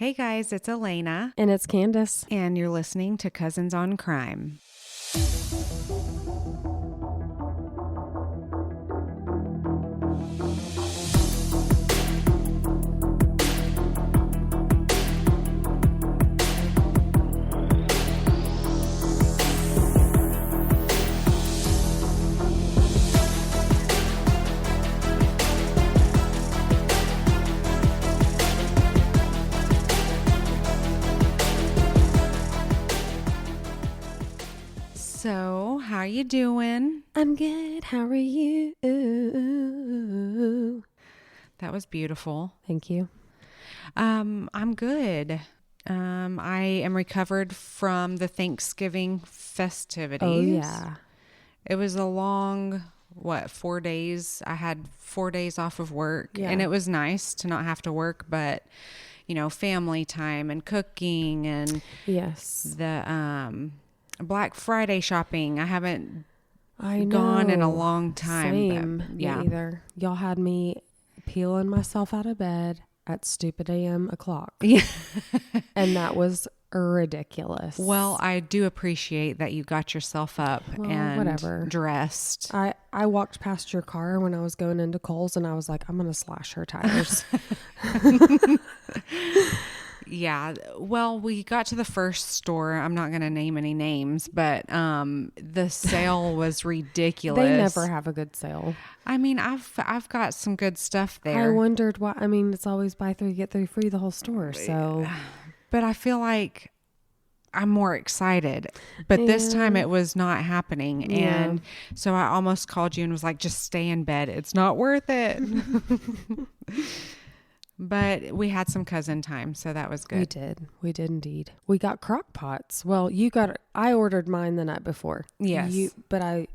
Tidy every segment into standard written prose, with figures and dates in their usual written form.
Hey guys, it's Elena. And it's Candace. And you're listening to Cousins on Crime. So, how you doing? I'm good. How are you? That was beautiful. Thank you. I'm good. I am recovered from the Thanksgiving festivities. Oh, yeah. It was a long, 4 days? I had 4 days off of work. Yeah. And it was nice to not have to work, but, you know, family time and cooking and Yes. the Black Friday shopping. I haven't I gone in a know. long time. Same. But, yeah. Me either. Y'all had me peeling myself out of bed at stupid a.m. o'clock. Yeah. And that was ridiculous. Well, I do appreciate that you got yourself up and whatever. Dressed. I walked past your car when I was going into Kohl's and I was like, I'm going to slash her tires. Yeah. Well, we got to the first store. I'm not going to name any names, but the sale was ridiculous. They never have a good sale. I mean, I've got some good stuff there. I wondered why. I mean, it's always buy three, get three free the whole store. So, but I feel like I'm more excited. But this time it was not happening. Yeah. And so I almost called you and was like, just stay in bed. It's not worth it. But we had some cousin time, so that was good. We did indeed. We got crock pots. Well, I ordered mine the night before. Yes. But I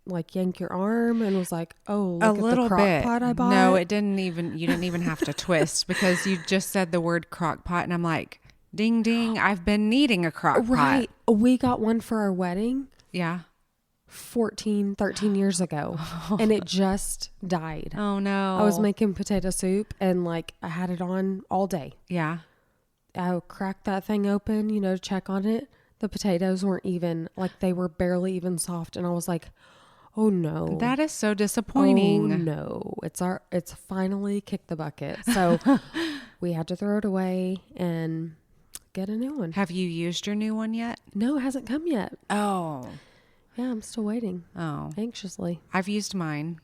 like yank your arm and was like, oh, A look at little the crock bit. pot I bought. No, you didn't even have to twist because you just said the word crock pot and I'm like, ding, ding. I've been needing a crock pot. Right. We got one for our wedding. Yeah. 13 years ago. And it just died. Oh no. I was making potato soup and like I had it on all day. Yeah. I cracked that thing open, to check on it. The potatoes weren't even, like they were barely even soft. And I was like, oh no. That is so disappointing. Oh no. It's finally kicked the bucket. So we had to throw it away and get a new one. Have you used your new one yet? No, it hasn't come yet. Oh. Yeah, I'm still waiting. Oh. Anxiously. I've used mine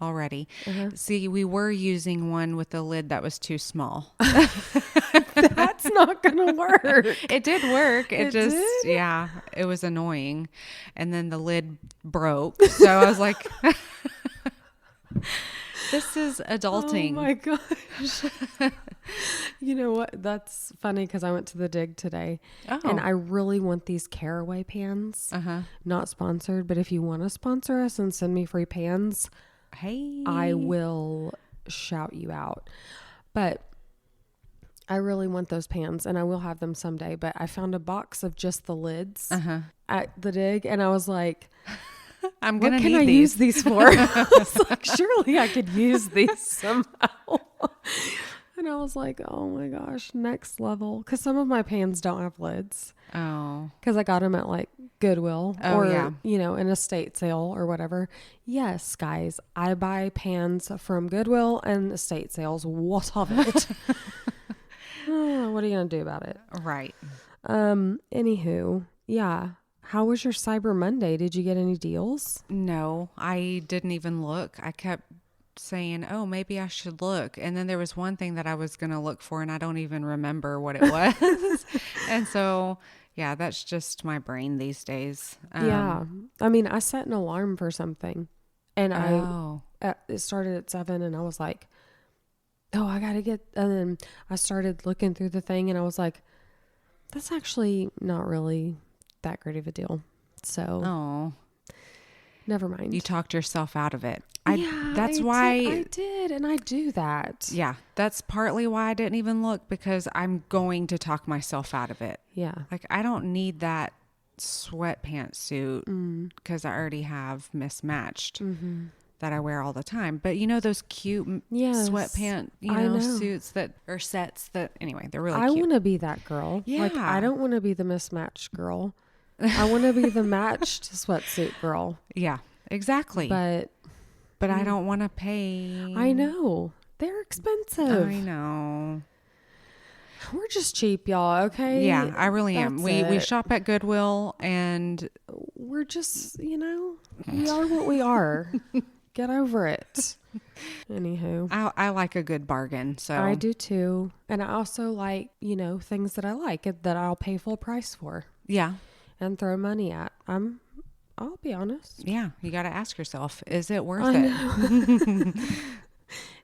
already. Uh-huh. See, we were using one with a lid that was too small. That's not going to work. It did work. It just, did? yeah, it was annoying. And then the lid broke. So I was like, this is adulting. Oh my gosh. You know what? That's funny because I went to the dig today and I really want these Caraway pans. Not sponsored, but if you want to sponsor us and send me free pans, hey, I will shout you out. But I really want those pans and I will have them someday. But I found a box of just the lids at the dig and I was like, I'm going to need What can I use these for? I was like, surely I could use these somehow. And I was like, oh my gosh, next level. Because some of my pans don't have lids. Oh. Because I got them at like Goodwill or, an estate sale or whatever. Yes, guys, I buy pans from Goodwill and estate sales. What of it? What are you going to do about it? Right. Anywho, yeah. How was your Cyber Monday? Did you get any deals? No, I didn't even look. I kept saying, oh, maybe I should look. And then there was one thing that I was going to look for and I don't even remember what it was. And so, yeah, that's just my brain these days. Yeah. I mean, I set an alarm for something and it started at 7 and I was like, oh, I got to get, and then I started looking through the thing and I was like, that's actually not really that great of a deal. So, never mind. You talked yourself out of it. That's why I did. And I do that. Yeah. That's partly why I didn't even look because I'm going to talk myself out of it. Yeah. Like I don't need that sweatpants suit because I already have mismatched. that I wear all the time. But you know those cute Yes, sweatpant, I know. suits that or sets that anyway, they're really I cute. want to be that girl. Yeah. Like, I don't want to be the mismatched girl. I want to be the matched sweatsuit girl. Yeah, exactly. But I don't want to pay. I know. They're expensive. I know. We're just cheap, y'all, okay? Yeah, I really am. That's We it. shop at Goodwill and We're just, we are what we are. Get over it. Anywho. I like a good bargain. So I do too. And I also like, things that I like that I'll pay full price for. Yeah. And throw money at. I'll be honest. Yeah, you got to ask yourself, is it worth I it? know.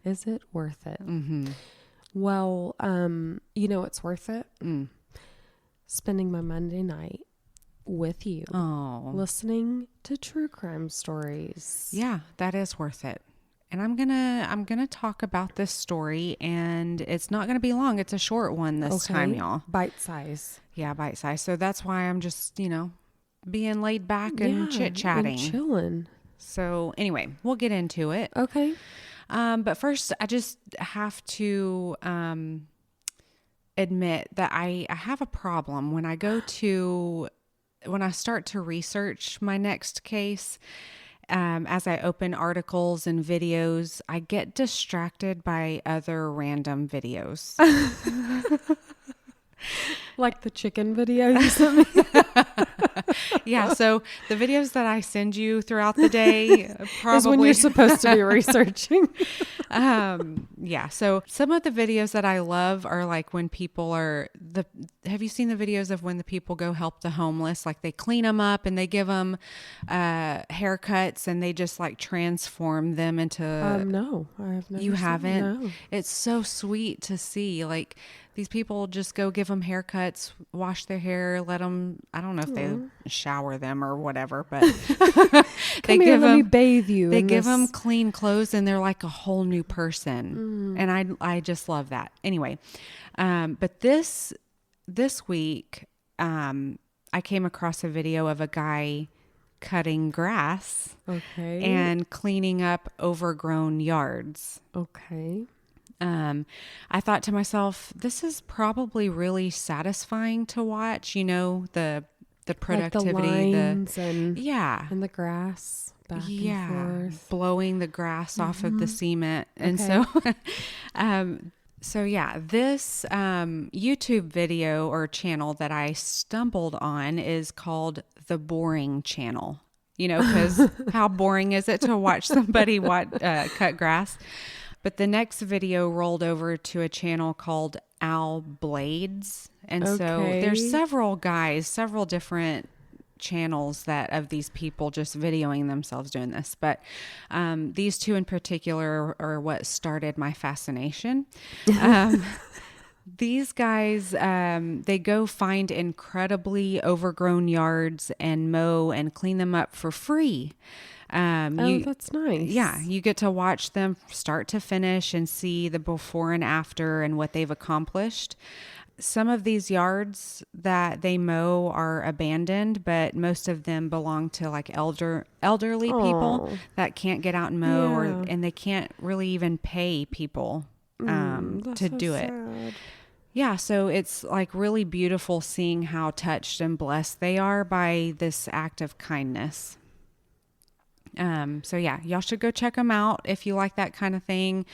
Is it worth it? Mm-hmm. Well, it's worth it. Spending my Monday night with you. Oh. Listening to true crime stories. Yeah, that is worth it. And I'm gonna talk about this story, and it's not gonna be long. It's a short one this time, y'all. Bite size. Yeah, bite size. So that's why I'm just, being laid back and chit-chatting. And chilling. So anyway, we'll get into it. Okay. But first, I just have to admit that I have a problem when I start to research my next case. As I open articles and videos, I get distracted by other random videos. Like the chicken video you sent me. Yeah, so the videos that I send you throughout the day probably is when you're supposed to be researching. Yeah, so some of the videos that I love are like when people have you seen the videos of when the people go help the homeless? Like they clean them up and they give them haircuts and they just like transform them into... No, I have never. You haven't? No. It's so sweet to see. Like these people just go give them haircuts, wash their hair, let them, I don't know if they shower them or whatever, but Let me bathe you. They give them clean clothes and they're like a whole new person. And I just love that. Anyway, but this week, I came across a video of a guy cutting grass and cleaning up overgrown yards. Okay. I thought to myself, this is probably really satisfying to watch, the productivity, like the lines and the grass back and forth. Blowing the grass off of the cement. And so this YouTube video or channel that I stumbled on is called The Boring Channel. Because how boring is it to watch somebody cut grass? But the next video rolled over to a channel called Al Blades. And so there's several different channels of these people just videoing themselves doing this. But these two in particular are what started my fascination. These guys, they go find incredibly overgrown yards and mow and clean them up for free. That's nice. Yeah, you get to watch them start to finish and see the before and after and what they've accomplished. Some of these yards that they mow are abandoned, but most of them belong to like elderly people that can't get out and mow, and they can't really even pay people to do it. Yeah, so it's like really beautiful seeing how touched and blessed they are by this act of kindness. So yeah, y'all should go check them out if you like that kind of thing.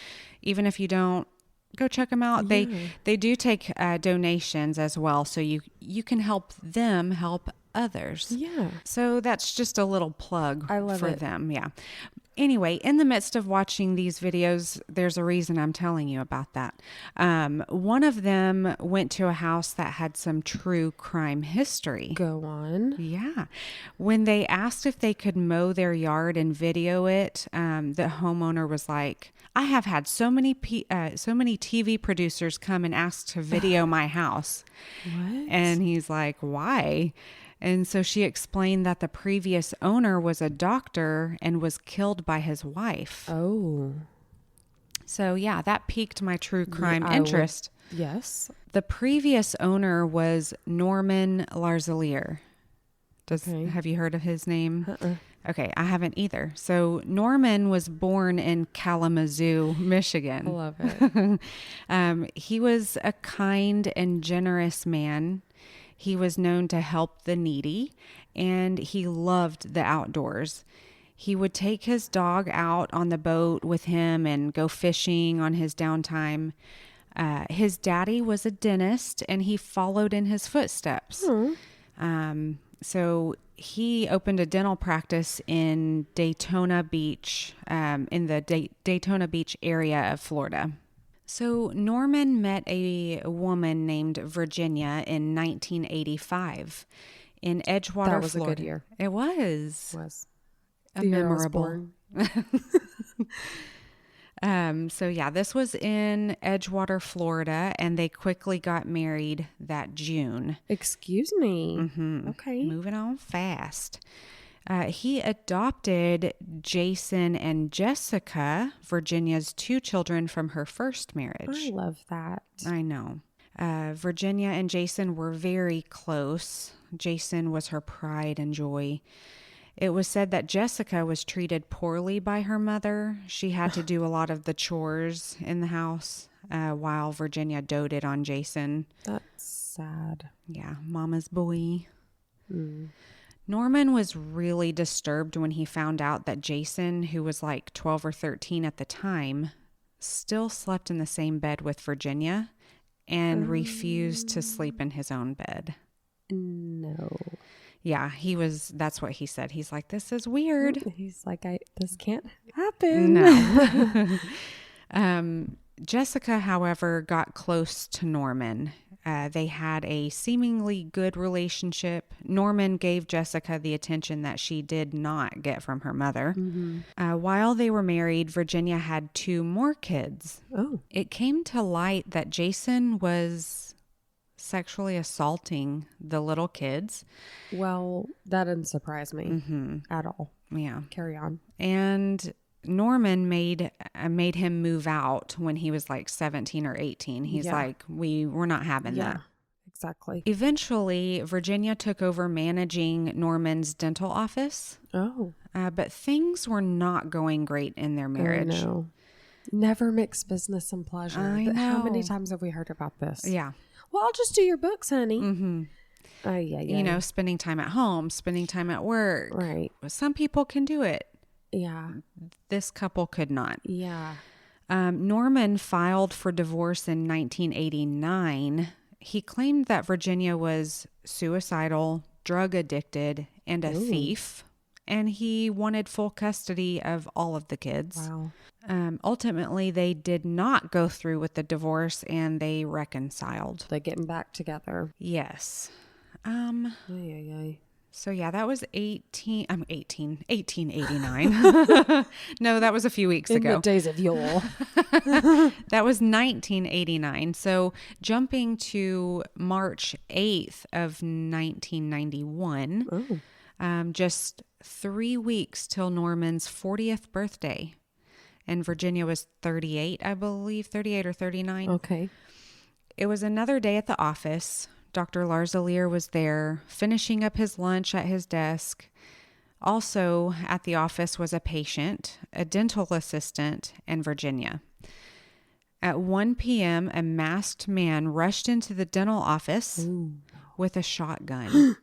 Even if you don't, go check them out. Yeah. They do take donations as well, so you can help them help others. Yeah. So that's just a little plug for them. Yeah. Anyway, in the midst of watching these videos, there's a reason I'm telling you about that. One of them went to a house that had some true crime history. Go on. Yeah. When they asked if they could mow their yard and video it, the homeowner was like, I have had so many TV producers come and ask to video my house. What? And he's like, why? And so she explained that the previous owner was a doctor and was killed by his wife. Oh. So yeah, that piqued my true crime interest. Yes. The previous owner was Norman Larzelere. Have you heard of his name? Okay, I haven't either. So Norman was born in Kalamazoo, I Michigan. love it. He was a kind and generous man. He was known to help the needy, and he loved the outdoors. He would take his dog out on the boat with him and go fishing on his downtime. His daddy was a dentist, and he followed in his footsteps. So he opened a dental practice in Daytona Beach, in the Daytona Beach area of Florida. So Norman met a woman named Virginia in 1985 in Edgewater, That was Florida. a good year. It was. Was A the year I was memorable. born. So yeah, this was in Edgewater, Florida, and they quickly got married that June. Excuse me. Okay. Moving on fast. He adopted Jason and Jessica, Virginia's 2 children from her first marriage. I love that. I know. Virginia and Jason were very close. Jason was her pride and joy. It was said that Jessica was treated poorly by her mother. She had to do a lot of the chores in the house while Virginia doted on Jason. That's sad. Yeah, mama's boy. Norman was really disturbed when he found out that Jason, who was like 12 or 13 at the time, still slept in the same bed with Virginia and refused to sleep in his own bed. No. Yeah, that's what he said. He's like, this is weird. He's like, this can't happen. No. Jessica, however, got close to Norman. They had a seemingly good relationship. Norman gave Jessica the attention that she did not get from her mother. While they were married, Virginia had 2 more kids. Oh. It came to light that Jason was sexually assaulting the little kids. Well, that didn't surprise me at all. Yeah. Carry on. And Norman made him move out when he was like 17 or 18. He's like, we're not having that. Exactly. Eventually, Virginia took over managing Norman's dental office. Oh. But things were not going great in their marriage. I know. Never mix business and pleasure. I know. How many times have we heard about this? Yeah. Well, I'll just do your books, honey. You know, spending time at home, spending time at work. Right. Some people can do it. Yeah. This couple could not. Yeah. Norman filed for divorce in 1989. He claimed that Virginia was suicidal, drug addicted, and a thief, and he wanted full custody of all of the kids. Wow. Ultimately, they did not go through with the divorce, and they reconciled. They're getting back together. Yes. So yeah, that was 1889. No, that was a few weeks ago. In the days of yore. That was 1989. So jumping to March 8th of 1991, just 3 weeks till Norman's 40th birthday. And Virginia was 38, I believe, 38 or 39. Okay. It was another day at the office. Dr. Larzelere was there, finishing up his lunch at his desk. Also at the office was a patient, a dental assistant, and Virginia. At 1 p.m., a masked man rushed into the dental office with a shotgun.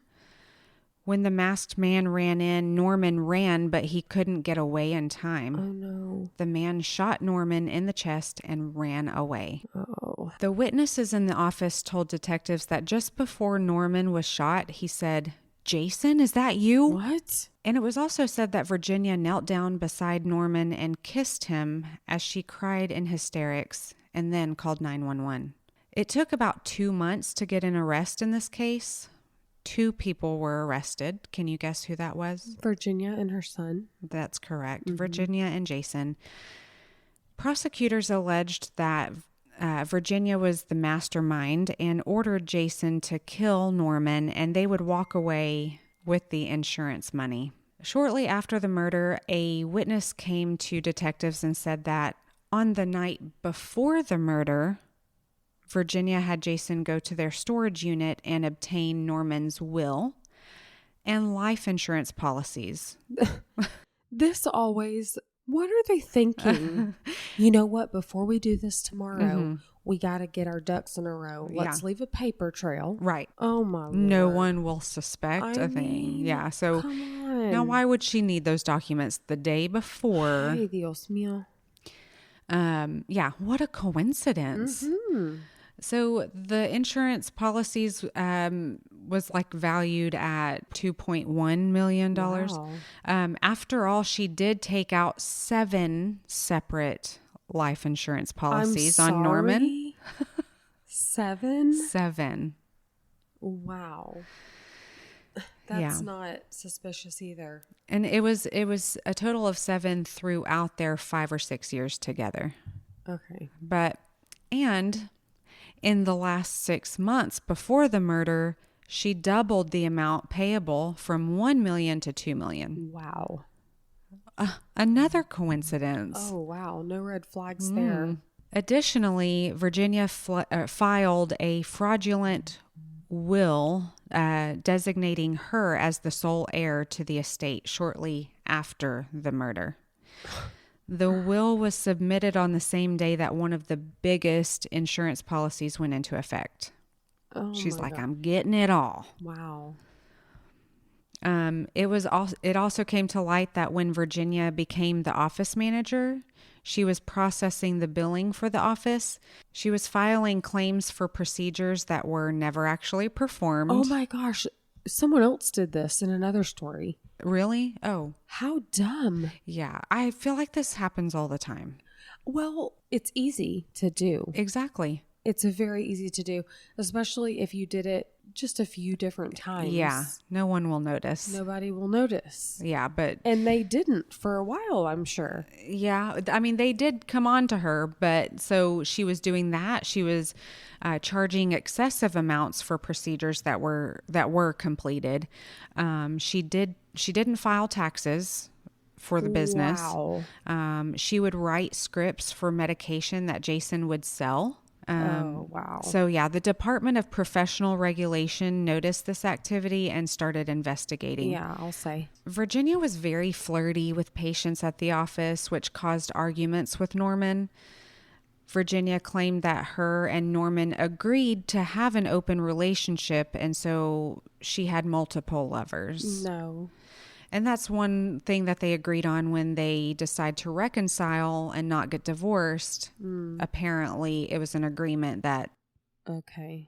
When the masked man ran in, Norman ran, but he couldn't get away in time. Oh, no. The man shot Norman in the chest and ran away. Oh. The witnesses in the office told detectives that just before Norman was shot, he said, "Jason, is that you?" What? And it was also said that Virginia knelt down beside Norman and kissed him as she cried in hysterics and then called 911. It took about 2 months to get an arrest in this case. 2 people were arrested. Can you guess who that was? Virginia and her son. That's correct. Virginia and Jason. Prosecutors alleged that Virginia was the mastermind and ordered Jason to kill Norman, and they would walk away with the insurance money. Shortly after the murder, a witness came to detectives and said that on the night before the murder, Virginia had Jason go to their storage unit and obtain Norman's will. and life insurance policies. This always, what are they thinking? You know what? Before we do this tomorrow, we got to get our ducks in a row. Let's leave a paper trail. Right. Oh, my Lord. No one will suspect a thing. Yeah. So come on. now why would she need those documents the day before? Ay, Dios mío. Yeah. What a coincidence. So the insurance policies was like valued at $2.1 million. Wow. After all, she did take out 7 separate life insurance policies on Norman. 7? 7. Wow. That's not suspicious either. And it was a total of 7 throughout their 5 or 6 years together. Okay. And in the last 6 months before the murder, she doubled the amount payable from $1 million to $2 million. Wow. Another coincidence. Oh, wow. No red flags there. Additionally, Virginia filed a fraudulent will designating her as the sole heir to the estate shortly after the murder. The will was submitted on the same day that one of the biggest insurance policies went into effect. Oh, She's like, God. I'm getting it all. Wow. It also came to light that when Virginia became the office manager, she was processing the billing for the office. She was filing claims for procedures that were never actually performed. Oh my gosh. Someone else did this in another story. Really? Oh. How dumb. Yeah. I feel like this happens all the time. Well, it's easy to do. Exactly. It's very easy to do, especially if you did it just a few different times. Yeah. No one will notice. Nobody will notice. Yeah, but... And they didn't for a while, I'm sure. Yeah. I mean, they did come on to her, but so she was doing that. She was charging excessive amounts for procedures that were completed. She didn't file taxes for the business. Wow. She would write scripts for medication that Jason would sell. Oh, wow. So, yeah, the Department of Professional Regulation noticed this activity and started investigating. Yeah, I'll say. Virginia was very flirty with patients at the office, which caused arguments with Norman. Virginia claimed that her and Norman agreed to have an open relationship, and so she had multiple lovers. No. And that's one thing that they agreed on when they decide to reconcile and not get divorced. Apparently, it was an agreement that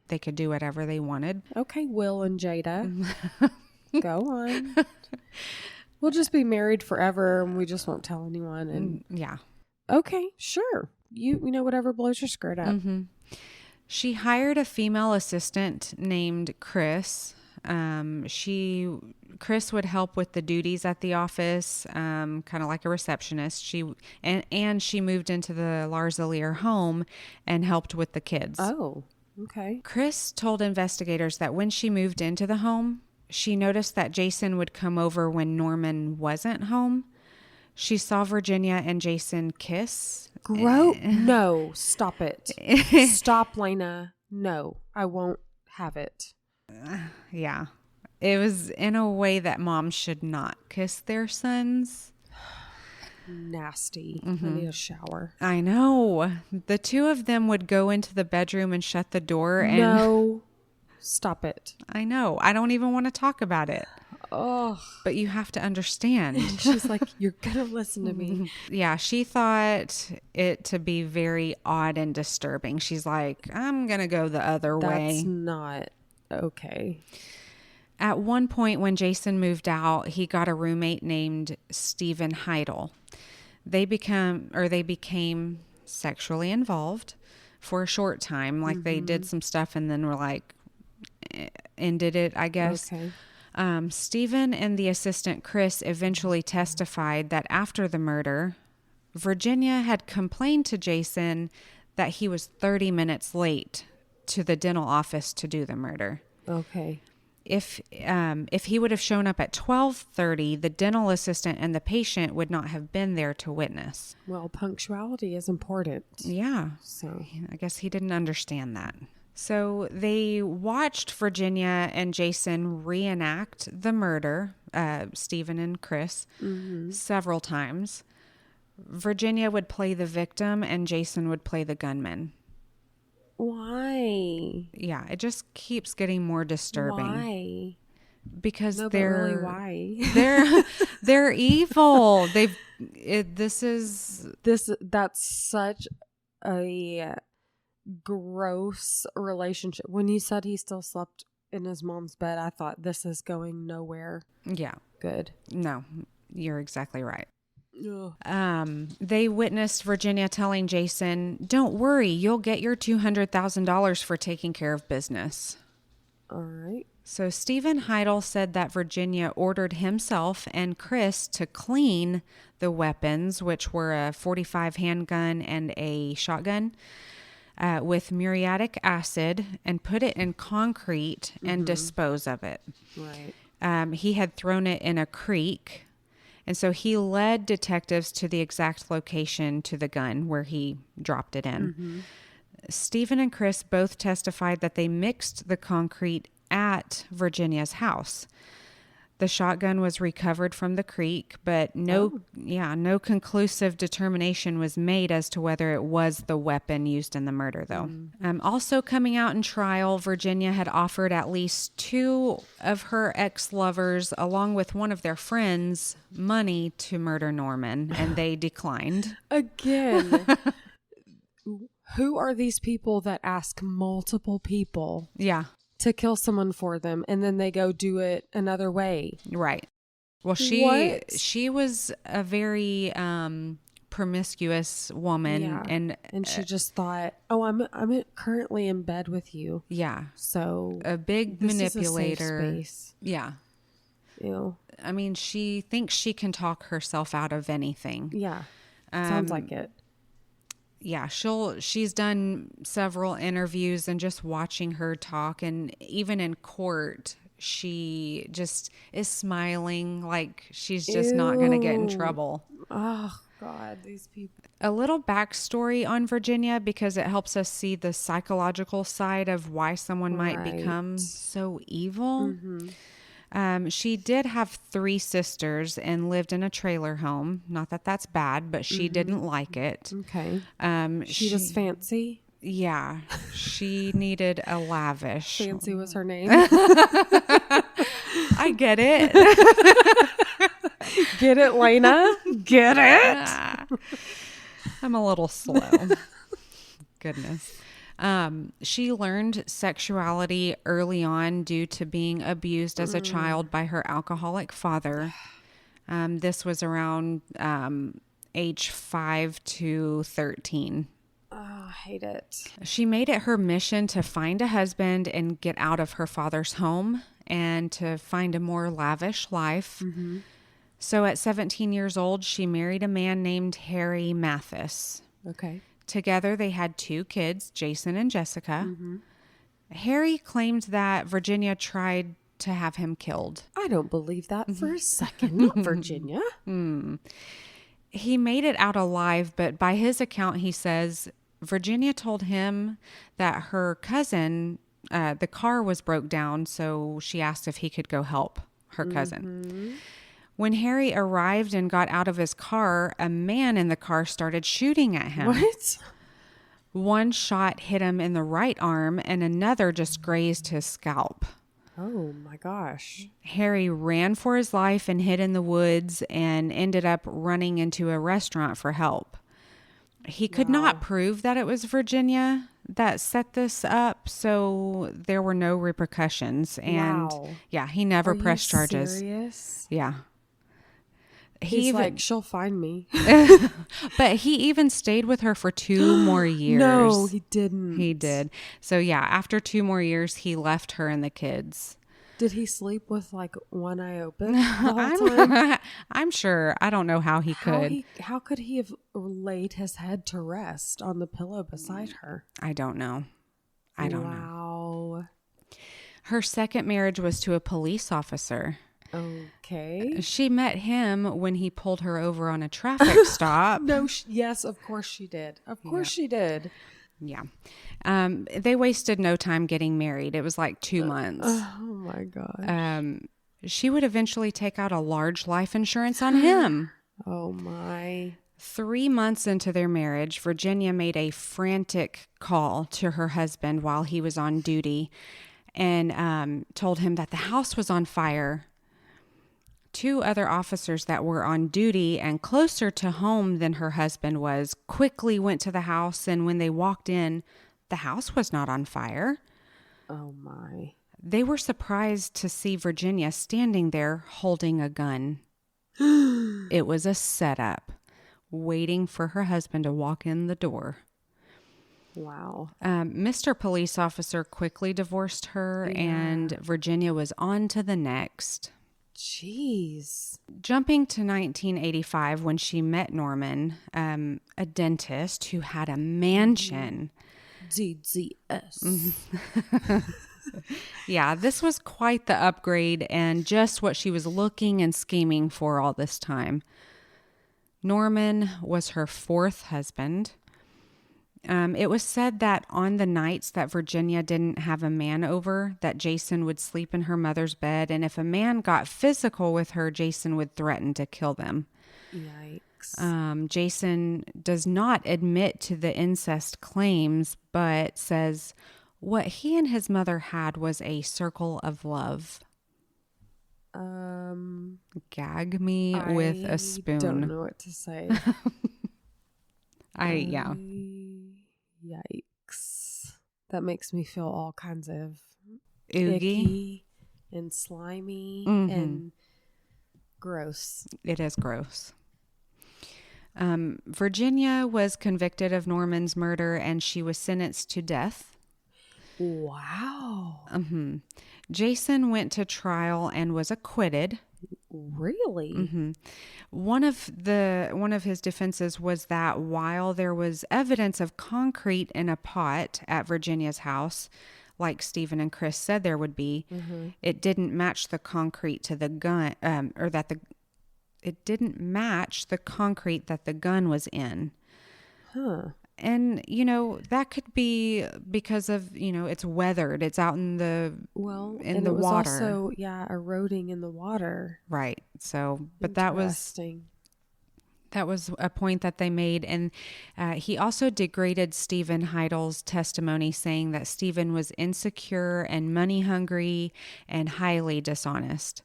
they could do whatever they wanted. Okay, Will and Jada. Go on. We'll just be married forever and we just won't tell anyone. And yeah. Okay, sure. You know, whatever blows your skirt up. Mm-hmm. She hired a female assistant named Chris. Chris would help with the duties at the office, kind of like a receptionist. She moved into the Larzelere home and helped with the kids. Oh, okay. Chris told investigators that when she moved into the home, she noticed that Jason would come over when Norman wasn't home. She saw Virginia and Jason kiss. No, stop it. Stop, Lena. No, I won't have it. Yeah. It was in a way that moms should not kiss their sons. Nasty. I need a shower. I know. The two of them would go into the bedroom and shut the door. No. Stop it. I know. I don't even want to talk about it. Oh. But you have to understand. She's like, you're going to listen to me. Yeah, she thought it to be very odd and disturbing. She's like, I'm going to go the other way. That's not okay. At one point when Jason moved out, he got a roommate named Stephen Heidel. They became sexually involved for a short time. Like they did some stuff and then were like, ended it, I guess. Okay. Stephen and the assistant Chris eventually testified that after the murder, Virginia had complained to Jason that he was 30 minutes late to the dental office to do the murder. Okay. If he would have shown up at 12:30, the dental assistant and the patient would not have been there to witness. Well, punctuality is important. Yeah. So I guess he didn't understand that. So they watched Virginia and Jason reenact the murder, Stephen and Chris, several times. Virginia would play the victim and Jason would play the gunman. Why? Yeah, it just keeps getting more disturbing. Why? Because No, they're but really, why? they're evil. That's such a gross relationship. When you said he still slept in his mom's bed, I thought this is going nowhere. Yeah. Good. No, you're exactly right. Ugh. They witnessed Virginia telling Jason, "Don't worry, you'll get your $200,000 for taking care of business." All right. So Stephen Heidel said that Virginia ordered himself and Chris to clean the weapons, which were a .45 handgun and a shotgun, with muriatic acid and put it in concrete and dispose of it. Right. He had thrown it in a creek. And so he led detectives to the exact location to the gun where he dropped it in. Stephen and Chris both testified that they mixed the concrete at Virginia's house. The shotgun was recovered from the creek, but no conclusive determination was made as to whether it was the weapon used in the murder, though. Also coming out in trial, Virginia had offered at least 2 of her ex-lovers, along with one of their friends, money to murder Norman, and they declined. Again, who are these people that ask multiple people? Yeah. To kill someone for them, and then they go do it another way. Right. Well, she was a very promiscuous woman, and she just thought, "Oh, I'm currently in bed with you." Yeah. So a big manipulator. Is a safe space. Yeah. Ew. I mean, she thinks she can talk herself out of anything. Yeah. Sounds like it. Yeah, she's done several interviews, and just watching her talk, and even in court, she just is smiling like she's just not going to get in trouble. Oh, God, these people. A little backstory on Virginia, because it helps us see the psychological side of why someone might become so evil. She did have 3 sisters and lived in a trailer home. Not that that's bad, but she didn't like it. Okay. She was fancy? Yeah. She needed a lavish. Fancy was her name? I get it. Get it, Lena? Get it? I'm a little slow. Goodness. She learned sexuality early on due to being abused as a child by her alcoholic father. This was around age 5 to 13. Oh, I hate it. She made it her mission to find a husband and get out of her father's home and to find a more lavish life. So at 17 years old, she married a man named Harry Mathis. Okay. Together, they had 2 kids, Jason and Jessica. Harry claimed that Virginia tried to have him killed. I don't believe that for a second. Not Virginia. He made it out alive, but by his account, he says Virginia told him that her cousin, the car was broke down, so she asked if he could go help her cousin. When Harry arrived and got out of his car, a man in the car started shooting at him. What? One shot hit him in the right arm and another just grazed his scalp. Oh my gosh. Harry ran for his life and hid in the woods and ended up running into a restaurant for help. He could not prove that it was Virginia that set this up, so there were no repercussions. And he never pressed charges. Serious? Yeah. He's like, she'll find me. But he even stayed with her for 2 more years. No, he didn't. He did. So after 2 more years, he left her and the kids. Did he sleep with like one eye open the whole time? I'm sure. I don't know how he could. How could he have laid his head to rest on the pillow beside her? I don't know. I don't know. Wow. Her second marriage was to a police officer. Okay. She met him when he pulled her over on a traffic stop. Yes, of course she did. Of course she did. Yeah. They wasted no time getting married. It was like 2 months. Oh my gosh. She would eventually take out a large life insurance on him. Oh my. 3 months into their marriage, Virginia made a frantic call to her husband while he was on duty and told him that the house was on fire. 2 other officers that were on duty and closer to home than her husband was quickly went to the house, and when they walked in, the house was not on fire. Oh my. They were surprised to see Virginia standing there holding a gun. It was a setup, waiting for her husband to walk in the door. Wow. Mr. Police Officer quickly divorced her, and Virginia was on to the next. Jeez. Jumping to 1985 when she met Norman, a dentist who had a mansion. DZS. Yeah, this was quite the upgrade and just what she was looking and scheming for all this time. Norman was her 4th husband. It was said that on the nights that Virginia didn't have a man over, that Jason would sleep in her mother's bed, and if a man got physical with her, Jason would threaten to kill them. Yikes. Jason does not admit to the incest claims, but says what he and his mother had was a circle of love. Gag me with a spoon. I don't know what to say. Yeah. Yikes. That makes me feel all kinds of Oogie. icky and slimy and gross. It is gross. Virginia was convicted of Norman's murder and she was sentenced to death. Wow. Jason went to trial and was acquitted. Really? One of his defenses was that while there was evidence of concrete in a pot at Virginia's house, like Stephen and Chris said there would be, it didn't match the concrete to the gun, it didn't match the concrete that the gun was in. Huh. And, that could be because of, it's weathered. It's out in the water. It was also, eroding in the water. Right. So, but that was a point that they made. And he also degraded Stephen Heidel's testimony, saying that Stephen was insecure and money hungry and highly dishonest.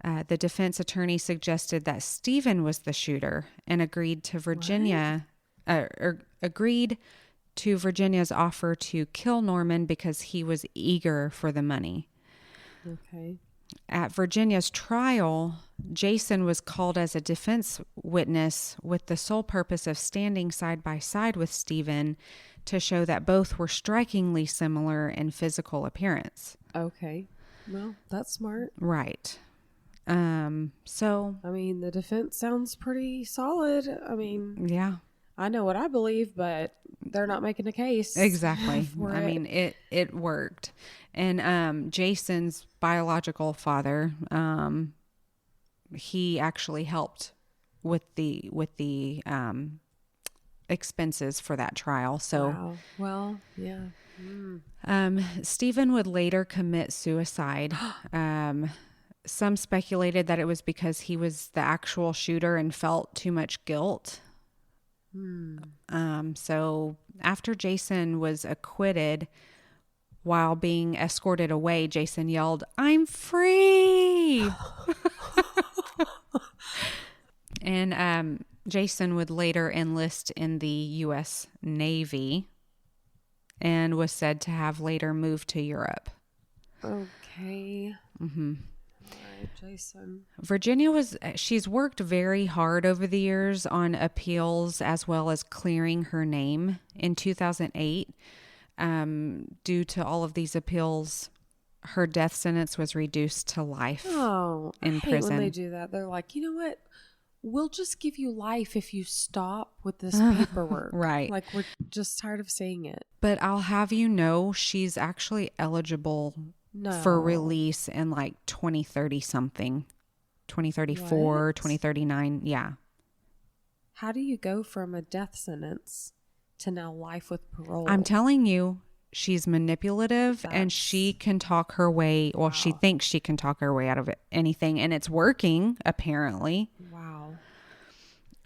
The defense attorney suggested that Stephen was the shooter and agreed to Virginia's offer to kill Norman because he was eager for the money. Okay. At Virginia's trial, Jason was called as a defense witness with the sole purpose of standing side by side with Stephen to show that both were strikingly similar in physical appearance. Okay. Well, that's smart. Right. The defense sounds pretty solid. Yeah. I know what I believe, but they're not making a case. Exactly. It worked. And Jason's biological father, he actually helped with the expenses for that trial. So, wow. Well, yeah. Stephen would later commit suicide. Some speculated that it was because he was the actual shooter and felt too much guilt. So after Jason was acquitted, while being escorted away, Jason yelled, "I'm free!" And Jason would later enlist in the U.S. Navy and was said to have later moved to Europe. Okay. All right, Jason. Virginia she's worked very hard over the years on appeals as well as clearing her name. In 2008, due to all of these appeals, her death sentence was reduced to life in prison. When they do that, they're like, you know what? We'll just give you life if you stop with this paperwork. Right. Like, we're just tired of seeing it. But I'll have you know, she's actually eligible for release in like 2030 something, 2034, 2039. Yeah. How do you go from a death sentence to now life with parole. I'm telling you, she's manipulative and she can talk her way. Well, she thinks she can talk her way out of anything, and it's working, apparently. Wow.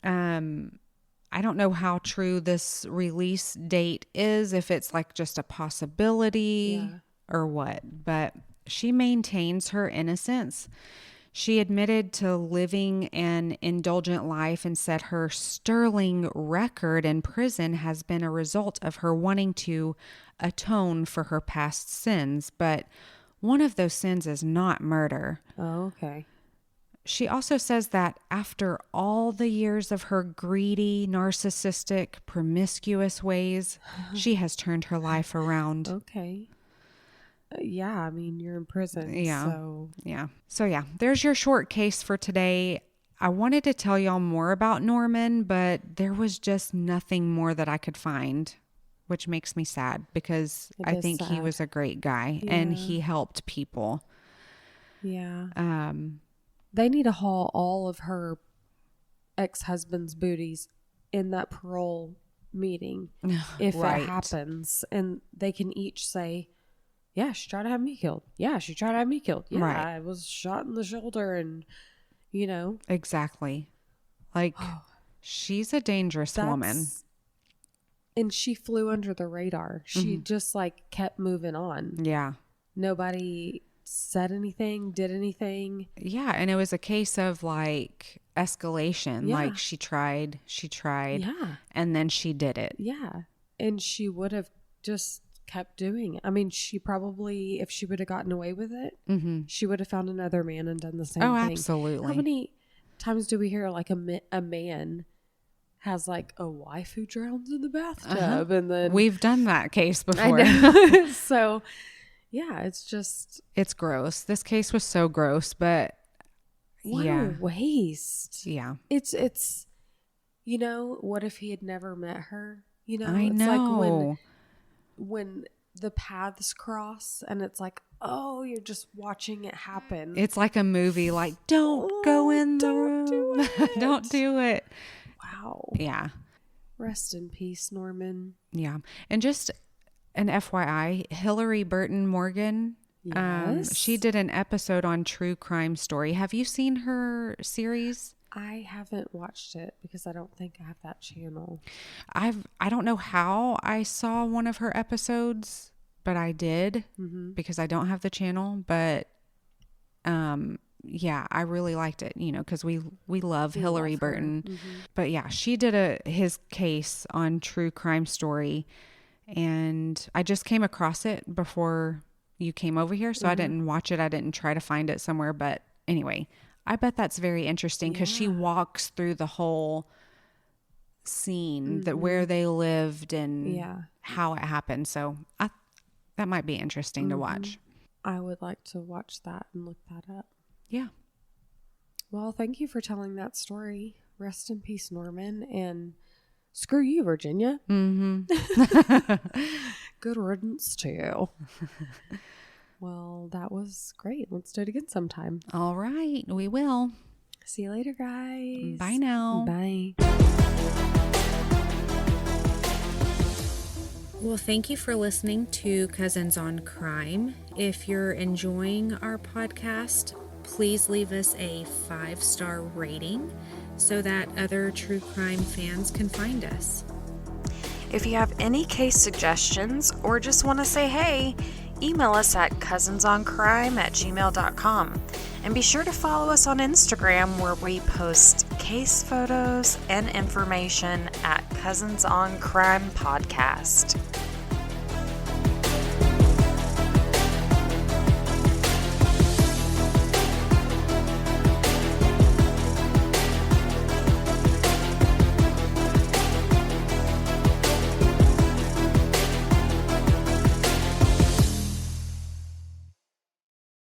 I don't know how true this release date is, if it's like just a possibility or what, but she maintains her innocence. She admitted to living an indulgent life and said her sterling record in prison has been a result of her wanting to atone for her past sins. But one of those sins is not murder. Oh, okay. She also says that after all the years of her greedy, narcissistic, promiscuous ways, she has turned her life around. Okay. Yeah, I mean, you're in prison. Yeah. So yeah, there's your short case for today. I wanted to tell y'all more about Norman, but there was just nothing more that I could find, which makes me sad because I think he was a great guy and he helped people. Yeah. They need to haul all of her ex-husband's booties in that parole meeting if it happens, and they can each say, yeah, she tried to have me killed. Yeah, she tried to have me killed. Yeah, I was shot in the shoulder and, you know. Exactly. Like, she's a dangerous woman. And she flew under the radar. She just, like, kept moving on. Yeah. Nobody said anything, did anything. Yeah, and it was a case of, like, escalation. Yeah. Like, she tried. Yeah. And then she did it. Yeah. And she would have just kept doing it. I mean, she probably, if she would have gotten away with it, she would have found another man and done the same thing. Oh, absolutely. How many times do we hear like a man has like a wife who drowns in the bathtub and then we've done that case before. So yeah, it's gross. This case was so gross, but what a waste. Yeah. It's you know, what if he had never met her? You know, I know. Like when the paths cross and it's like, oh, you're just watching it happen. It's like a movie, like, don't go in the room. Don't do it. Wow. Yeah. Rest in peace, Norman. Yeah. And just an FYI, Hillary Burton Morgan, she did an episode on True Crime Story. Have you seen her series? I haven't watched it because I don't think I have that channel. I don't know how I saw one of her episodes, but I did because I don't have the channel. But yeah, I really liked it, you know, because we love Hillary Burton. But yeah, she did his case on True Crime Story, and I just came across it before you came over here, so I didn't watch it. I didn't try to find it somewhere, but anyway, I bet that's very interesting because she walks through the whole scene that where they lived and how it happened. So that might be interesting to watch. I would like to watch that and look that up. Yeah. Well, thank you for telling that story. Rest in peace, Norman, and screw you, Virginia. Good riddance to you. Well, that was great. Let's do it again sometime. All right. We will. See you later, guys. Bye now. Bye. Well, thank you for listening to Cousins on Crime. If you're enjoying our podcast, please leave us a 5-star rating so that other true crime fans can find us. If you have any case suggestions or just want to say hey, email us at cousinsoncrime@gmail.com. And be sure to follow us on Instagram, where we post case photos and information at Cousins on Crime Podcast.